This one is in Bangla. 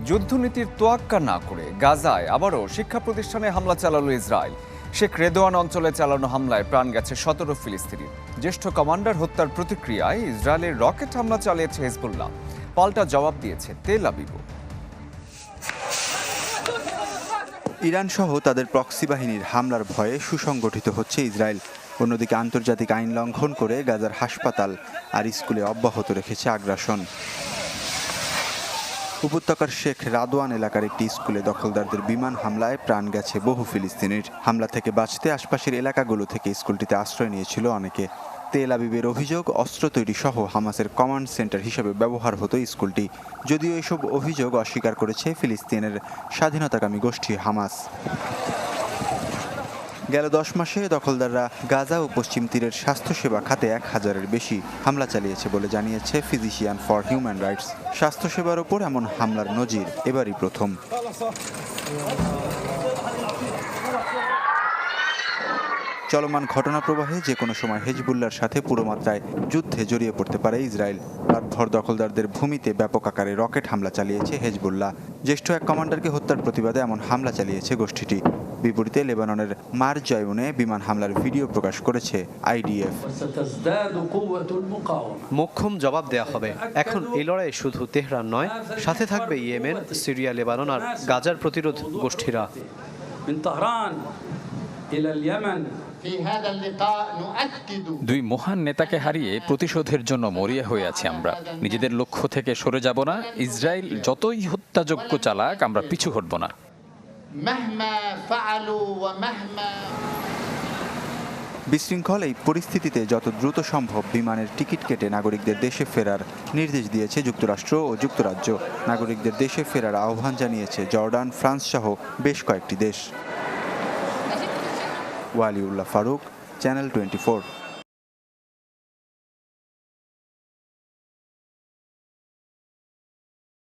যুদ্ধনীতির তোয়াক্কা না করে গাজায় আবারও শিক্ষা প্রতিষ্ঠানে হামলা চালালো ইসরায়েল। শেখ রেদোয়ান অঞ্চলে চালানো হামলায় প্রাণ গেছে 17 ফিলিস্তিনি। জ্যেষ্ঠ কমান্ডার হত্যার প্রতিক্রিয়ায় ইসরায়েলের রকেট হামলা চালিয়েছে হিজবুল্লাহ। পাল্টা জবাব দিয়েছে তেল আবিবও। ইরান সহ তাদের প্রক্সি বাহিনীর হামলার ভয়ে সুসংগঠিত হচ্ছে ইসরায়েল। অন্যদিকে আন্তর্জাতিক আইন লঙ্ঘন করে গাজার হাসপাতাল আর স্কুলে অব্যাহত রেখেছে আগ্রাসন। উপত্যকার শেখ রাদওয়ান এলাকার একটি স্কুলে দখলদারদের বিমান হামলায় প্রাণ গেছে বহু ফিলিস্তিনির। হামলা থেকে বাঁচতে আশপাশের এলাকাগুলো থেকে স্কুলটিতে আশ্রয় নিয়েছিল অনেকে। তেল আবিবের অভিযোগ, অস্ত্র তৈরি সহ হামাসের কমান্ড সেন্টার হিসেবে ব্যবহার হতো স্কুলটি। যদিও এসব অভিযোগ অস্বীকার করেছে ফিলিস্তিনের স্বাধীনতাকামী গোষ্ঠী হামাস। গেল 10 মাসে দখলদাররা গাজা ও পশ্চিম তীরের স্বাস্থ্যসেবা খাতে 1000-এর বেশি হামলা চালিয়েছে বলে জানিয়েছে ফিজিশিয়ান ফর হিউম্যান রাইটস। স্বাস্থ্যসেবার ওপর এমন হামলার নজির এবারই প্রথম। চলমান ঘটনা প্রবাহে যে কোনো সময় হিজবুল্লাহর সাথে পুরো মাত্রায় যুদ্ধে জড়িয়ে পড়তে পারে ইসরায়েল। রাতভর দখলদারদের ভূমিতে ব্যাপক আকারে রকেট হামলা চালিয়েছে হিজবুল্লাহ। জ্যেষ্ঠ এক কমান্ডারকে হত্যার প্রতিবাদে এমন হামলা চালিয়েছে গোষ্ঠীটি। বিপরীতে লেবাননের মার জয়ুনে বিমান হামলার ভিডিও প্রকাশ করেছে আইডিএফ। মোক্ষম জবাব দেওয়া হবে। এখন এই লড়াই শুধু তেহরান নয়, সাথে থাকবে ইয়েমেন, সিরিয়া, লেবানন আর গাজার প্রতিরোধ গোষ্ঠীরা। দুই মহান নেতাকে হারিয়ে প্রতিশোধের জন্য মরিয়া হয়ে আছি আমরা। নিজেদের লক্ষ্য থেকে সরে যাব না। ইসরায়েল যতই হত্যাযজ্ঞ চালাক, আমরা পিছু হটব না। বিশৃঙ্খল এই পরিস্থিতিতে যত দ্রুত সম্ভব বিমানের টিকিট কেটে নাগরিকদের দেশে ফেরার নির্দেশ দিয়েছে যুক্তরাষ্ট্র ও যুক্তরাজ্য। নাগরিকদের দেশে ফেরার আহ্বান জানিয়েছে জর্ডান, ফ্রান্স সহ বেশ কয়েকটি দেশ। ওয়ালিউল্লাহ ফারুক, চ্যানেল 24।